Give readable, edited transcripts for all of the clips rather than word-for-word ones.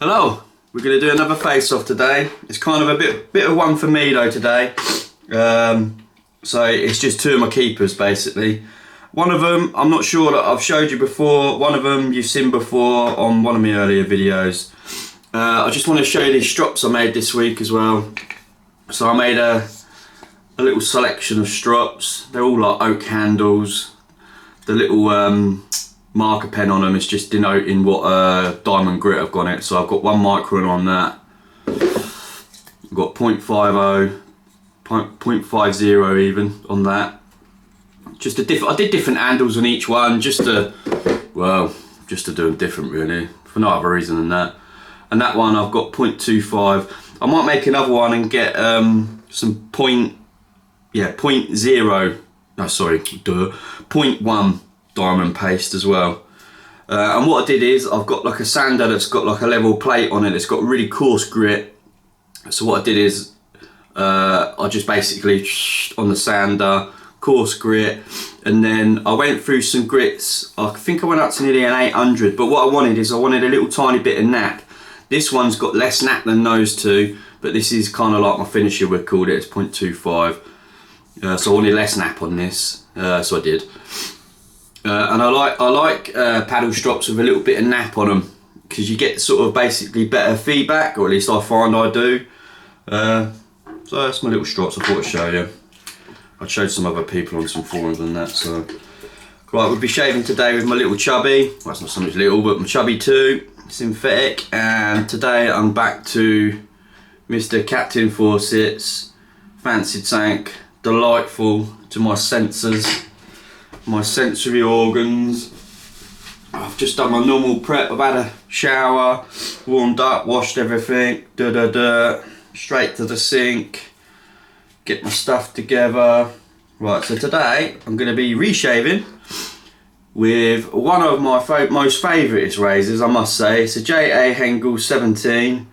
Hello, we're going to do another face-off today. It's kind of a bit of one for me though today. So it's just two of my keepers basically. One of them, I'm not sure that I've showed you before. One of them you've seen before on one of my earlier videos. I just want to show you these strops I made this week as well. So I made a little selection of strops. They're all like oak handles. The little marker pen on them is just denoting what diamond grit I've got in it. So I've got 1 micron on that. I've got 0.50, 0.50 even on that. Just I did different handles on each one just to do them different really, for no other reason than that. And that one I've got 0.25. I might make another one and get some 0.1 diamond paste as well. And what I did is I've got like a sander that's got like a level plate on it. It's got really coarse grit. So what I did is I just basically on the sander, coarse grit, and then I went through some grits. I think I went up to nearly an 800, but what I wanted is I wanted a little tiny bit of nap. This one's got less nap than those two, but this is kind of like my finisher, we've called it. It's 0.25. So I wanted less nap on this, so I did. And I like paddle strops with a little bit of nap on them, because you get sort of basically better feedback, or at least I find I do. So that's my little strops I thought I'd show you. I showed some other people on some forums and that. So right, we'll be shaving today with my little chubby. Well, it's not so much little, but my Chubb2 synthetic. And today I'm back to Mr. Captain Fawcett's fancied tank. Delightful to my senses, my sensory organs. I've just done my normal prep. I've had a shower, warmed up, washed everything, straight to the sink, get my stuff together. Right, so today I'm going to be reshaving with one of my most favourite razors, I must say. It's a Henckels 17.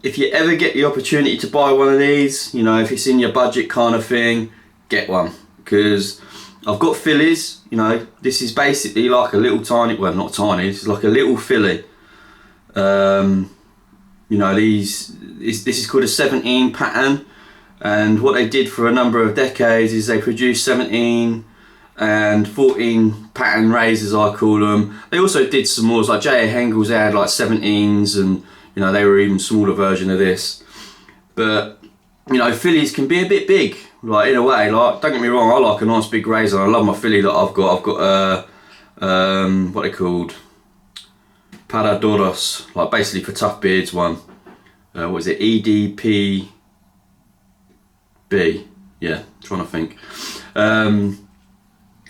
If you ever get the opportunity to buy one of these, you know, if it's in your budget kind of thing, get one, because I've got fillies. You know, this is basically like a little tiny, well, not tiny, it's like a little filly. You know, this is called a 17 pattern, and what they did for a number of decades is they produced 17 and 14 pattern razors, I call them. They also did some more, like Henckels, they had like 17s, and you know, they were even smaller version of this. But you know, fillies can be a bit big, like in a way. Like, don't get me wrong, I like a nice big razor. I love my filly that I've got. I've got what they called, Paradoros, like basically for tough beards one. What is it? EDPB. Yeah, trying to think.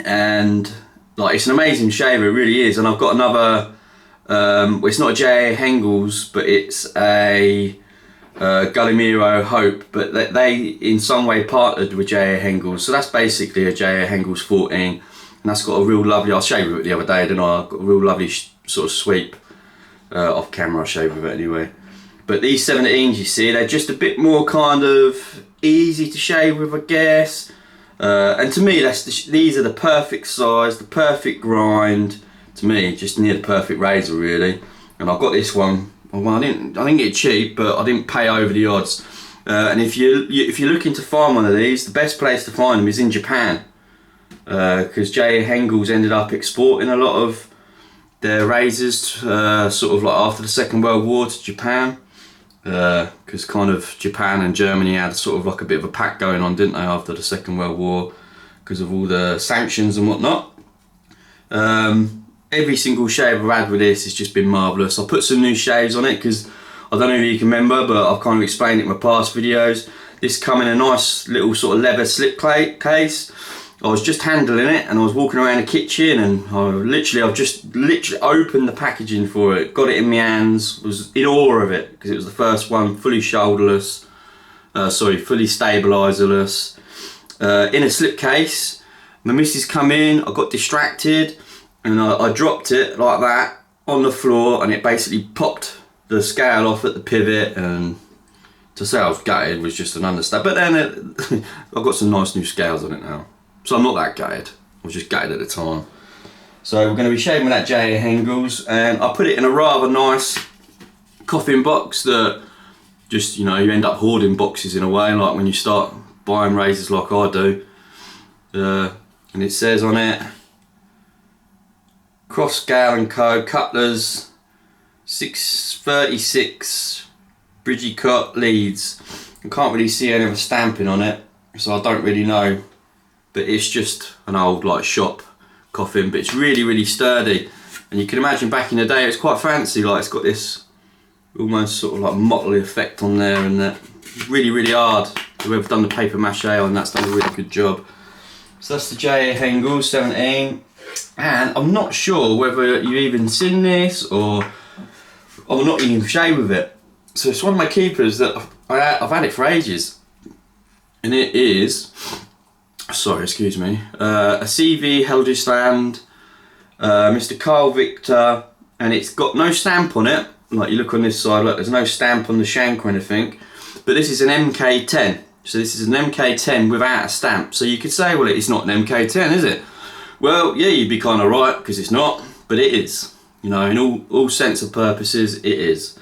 And like, it's an amazing shaver, it really is. And I've got another. Well, it's not a Henckels, but it's a Gallimiro Hope, but they in some way partnered with Henckels. So that's basically a Henckels 14, and that's got a real lovely, I shaved with it the other day, didn't I? I've got a real lovely sort of sweep. Off camera I shaved with it anyway. But these 17s, you see, they're just a bit more kind of easy to shave with, I guess. And to me, these are the perfect size, the perfect grind. To me, just near the perfect razor really. And I've got this one. Well, I didn't get it cheap, but I didn't pay over the odds. And if you're looking to find one of these, the best place to find them is in Japan, because Henckels ended up exporting a lot of their razors, sort of like after the Second World War, to Japan, because kind of Japan and Germany had sort of like a bit of a pact going on, didn't they, after the Second World War, because of all the sanctions and whatnot. Every single shave I've had with this has just been marvellous. I'll put some new shaves on it, because I don't know if you can remember, but I've kind of explained it in my past videos. This come in a nice little sort of leather slip case. I was just handling it, and I was walking around the kitchen, and I've just opened the packaging for it, got it in my hands, was in awe of it, because it was the first one fully shoulderless, fully stabiliserless, in a slip case. My missus come in, I got distracted, and I dropped it like that on the floor, and it basically popped the scale off at the pivot, and to say I was gutted was just an understatement. But then I've got some nice new scales on it now, so I'm not that gutted. I was just gutted at the time. So we're going to be shaving with that Henckels, and I put it in a rather nice coffin box that just, you know, you end up hoarding boxes in a way, like when you start buying razors like I do. And it says on it, Cross Gale & Co. Cutlers 636 Bridgicott, Leeds. I can't really see any of a stamping on it, so I don't really know, but it's just an old like shop coffin, but it's really, really sturdy. And you can imagine back in the day it's quite fancy, like it's got this almost sort of like motley effect on there, and that really, really hard. Whoever's done the paper mache on that's done a really good job. So that's the J.A. Henckels 17, and I'm not sure whether you've even seen this or not even shaved with it. So it's one of my keepers that I've had it for ages, and it is, sorry, excuse me, a CV Heljestrand, Mr. Carl Victor, and it's got no stamp on it. Like you look on this side, look, there's no stamp on the shank or anything, but this is an MK10. So this is an MK10 without a stamp. So you could say, well, it's not an MK10, is it? Well, yeah, you'd be kind of right, because it's not, but it is. You know, in all sense of purposes, it is.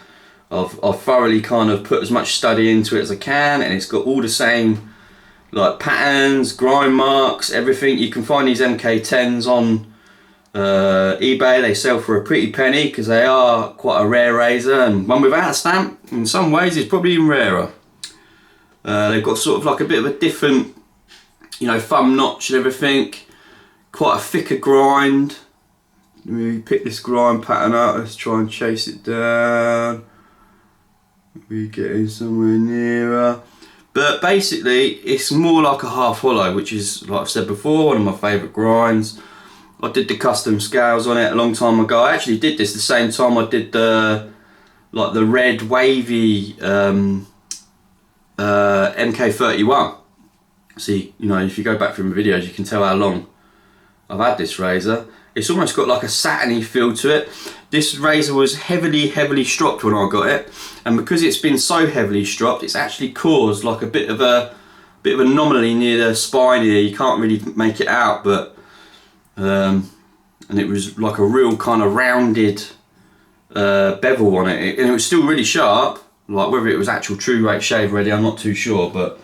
I've thoroughly kind of put as much study into it as I can, and it's got all the same like patterns, grind marks, everything. You can find these MK10s on eBay. They sell for a pretty penny because they are quite a rare razor, and one without a stamp in some ways is probably even rarer. They've got sort of like a bit of a different, you know, thumb notch and everything, quite a thicker grind. Let me pick this grind pattern up, let's try and chase it down. We're getting somewhere nearer. But basically it's more like a half hollow, which is, like I've said before, one of my favourite grinds. I did the custom scales on it a long time ago. I actually did this the same time I did the like the red wavy MK31. See, you know, if you go back through my videos, you can tell how long I've had this razor. It's almost got like a satiny feel to it. This razor was heavily stropped when I got it, and because it's been so heavily stropped, it's actually caused like a bit of an anomaly near the spine here. You can't really make it out, but and it was like a real kind of rounded bevel on it, and it was still really sharp. Like whether it was actual true rate shave ready, I'm not too sure, but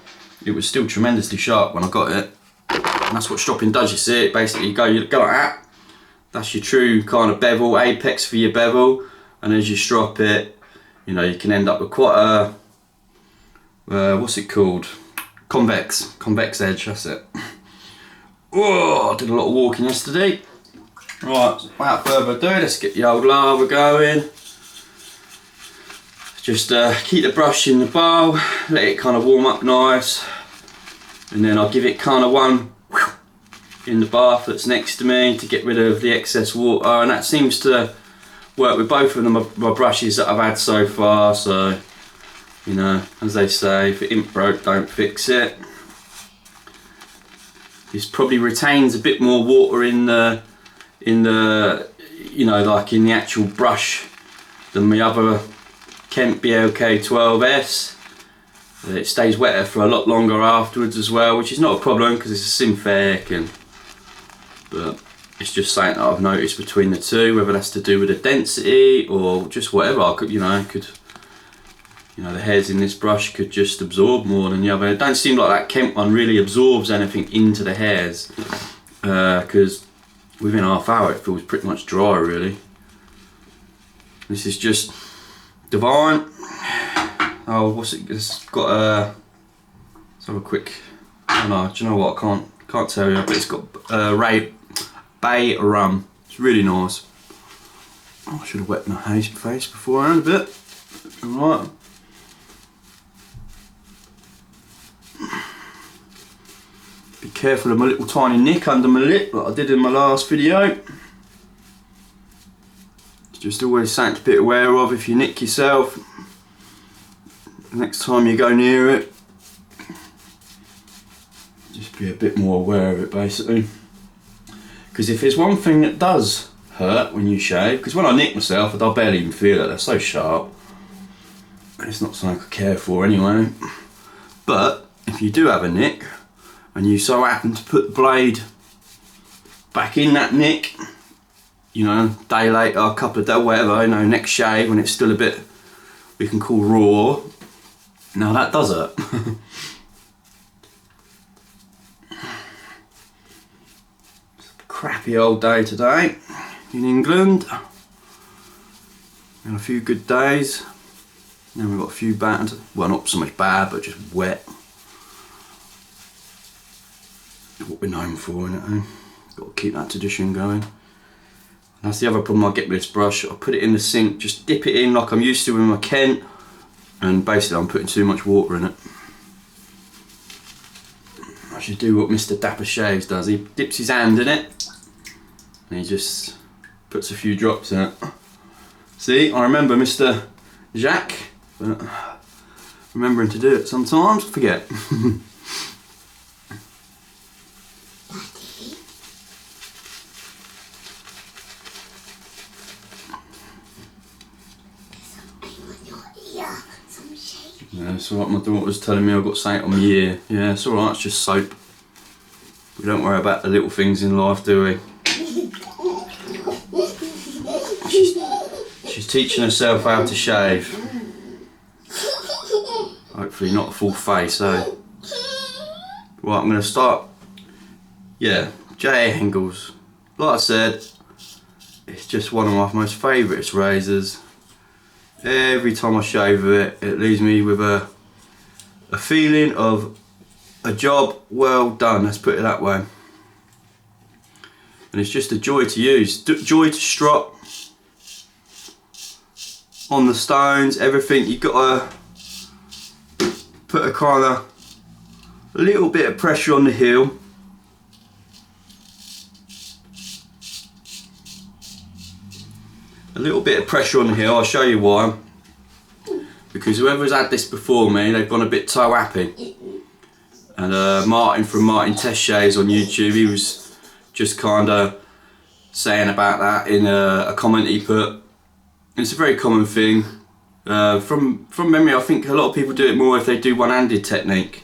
it was still tremendously sharp when I got it. And that's what stropping does, you see it. Basically you go like that. That's your true kind of bevel, apex for your bevel, and as you strop it, you know, you can end up with quite a what's it called? Convex edge, that's it. Oh, I did a lot of walking yesterday. Right, without further ado, let's get the old lava going. Just keep the brush in the bowl, let it kind of warm up nice, and then I'll give it kind of one in the bath that's next to me to get rid of the excess water, and that seems to work with both of them, my brushes that I've had so far. So, you know, as they say, if it ain't broke, don't fix it. This probably retains a bit more water in the you know, like in the actual brush than my other Capt BLK12S. It stays wetter for a lot longer afterwards as well, which is not a problem because it's a synthetic, but it's just something that I've noticed between the two, whether that's to do with the density or just whatever. I could, you know, the hairs in this brush could just absorb more than the other. It don't seem like that Capt one really absorbs anything into the hairs, because within half hour it feels pretty much dry really. This is just divine. Oh, what's it? It's got a. Let's have a quick. Oh no, do you know what? I can't tell you, but it's got bay rum. It's really nice. Oh, I should have wet my face beforehand a bit. Alright. Be careful of my little tiny nick under my lip, like I did in my last video. It's just always something to be aware of if you nick yourself. Next time you go near it, just be a bit more aware of it basically. Because if there's one thing that does hurt when you shave, because when I nick myself I barely even feel it, they're so sharp. It's not something I care for anyway. But if you do have a nick and you so happen to put the blade back in that nick, you know, day later, a couple of days, whatever, you know, next shave when it's still a bit we can call raw. Now that does it. Crappy old day today in England. And a few good days. Then we've got a few bad, well not so much bad, but just wet. What we're known for, innit? Got to keep that tradition going. And that's the other problem I get with this brush. I put it in the sink, just dip it in like I'm used to with my Kent, and basically I'm putting too much water in it. I should do what Mr. Dapper Shaves does. He dips his hand in it, and he just puts a few drops in it. See, I remember Mr. Jacques, but remembering to do it sometimes, I forget. Yeah, it's alright, my daughter was telling me I've got something on my ear. Yeah, it's alright, it's just soap. We don't worry about the little things in life, do we? She's teaching herself how to shave. Hopefully not a full face, eh? Right, I'm going to start. Yeah, J.A. Henckels. Like I said, it's just one of my most favourite razors. Every time I shave with it, it leaves me with a feeling of a job well done, let's put it that way. And it's just a joy to use, joy to strop on the stones, everything. You've got to put a kind of a little bit of pressure on the heel. A little bit of pressure on the heel, I'll show you why. Because whoever's had this before me, they've gone a bit toe happy. And Martin from Martin Test Shaves on YouTube, he was just kind of saying about that in a comment he put. It's a very common thing. From memory, I think a lot of people do it more if they do one-handed technique.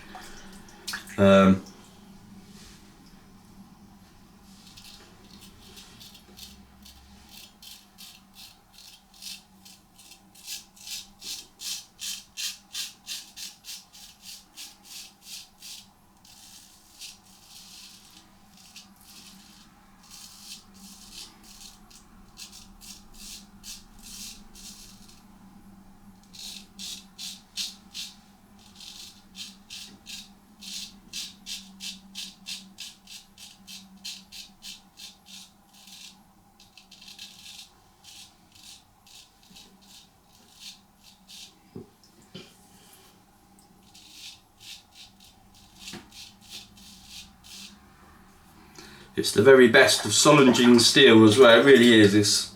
It's the very best of Solingen steel as well, it really is. It's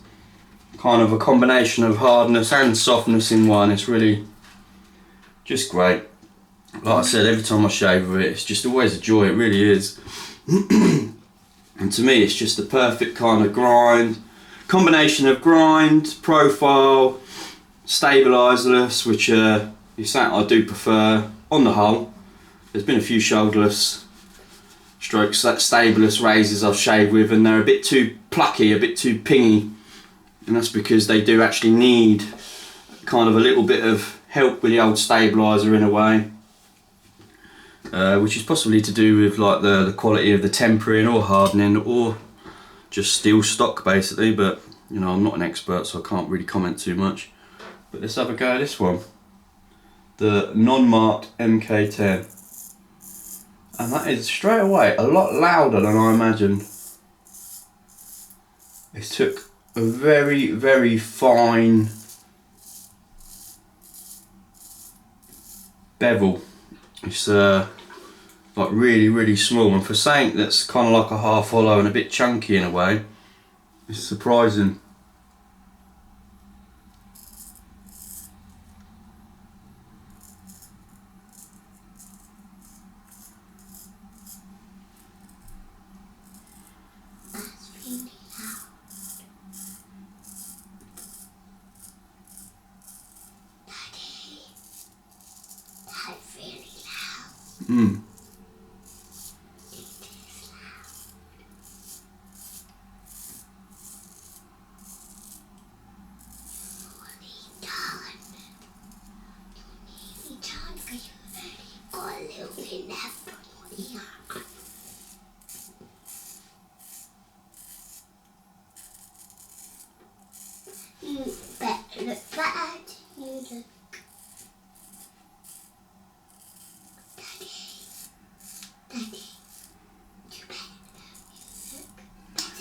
kind of a combination of hardness and softness in one. It's really just great. Like I said, every time I shave with it, it's just always a joy, it really is. And to me, it's just the perfect kind of grind, combination of grind, profile, stabiliserless, which is something I do prefer on the whole. There's been a few shoulderless strokes, stabilised razors I've shaved with, and they're a bit too plucky, a bit too pingy, and that's because they do actually need kind of a little bit of help with the old stabiliser in a way, which is possibly to do with like the quality of the tempering or hardening or just steel stock basically, but you know, I'm not an expert so I can't really comment too much. But let's have a go at this one, the non-marked MK10. And that is straight away a lot louder than I imagined. It took a very, very fine bevel. It's like really, really small, and for something that's kind of like a half hollow and a bit chunky in a way, it's surprising. Mm. look bad. You look... Daddy. You look...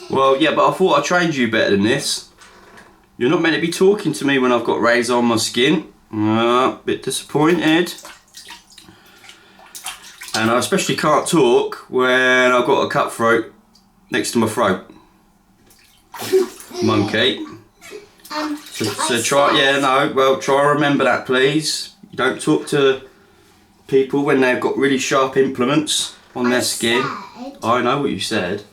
Well, yeah, but I thought I trained you better than this. You're not meant to be talking to me when I've got razor on my skin. Bit disappointed. And I especially can't talk when I've got a cut throat next to my throat. Monkey. So try, yeah, no, well, try and remember that, please. You don't talk to people when they've got really sharp implements on their skin. I know what you said.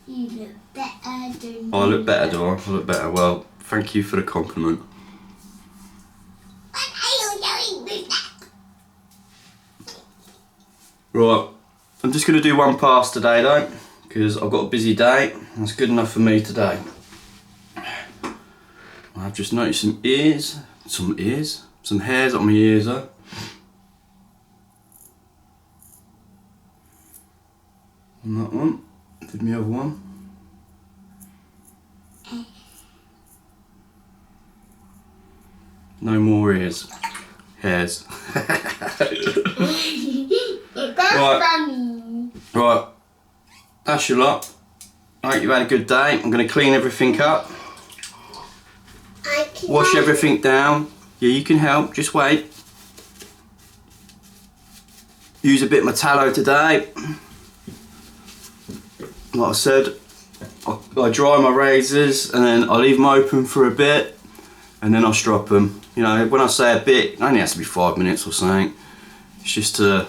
You look better than... I look better, do I? I look better. Well, thank you for the compliment. What are you doing with that? Right, I'm just going to do one pass today though, because I've got a busy day. That's good enough for me today. I've just noticed some hairs on my ears though. And that one, did my other one. No more ears. Hairs. Right, that's your lot. I hope you've had a good day. I'm going to clean everything up. Wash everything down. Yeah, you can help, just wait. Use a bit of my tallow today. Like I said, I dry my razors and then I leave them open for a bit and then I strop them. You know, when I say a bit, it only has to be 5 minutes or something. It's just to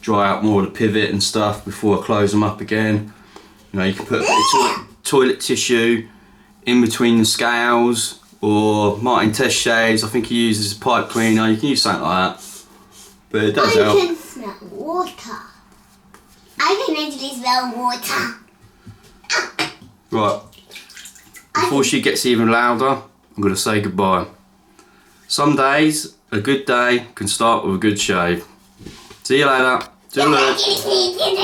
dry out more of the pivot and stuff before I close them up again. You know, you can put a bit of toilet tissue in between the scales, or Martin Test shaves, I think he uses a pipe cleaner. You can use something like that. But it does help. I can smell water. I can actually smell water. Right, before she gets even louder, I'm going to say goodbye. Some days, a good day can start with a good shave. See you later. Toodaloo.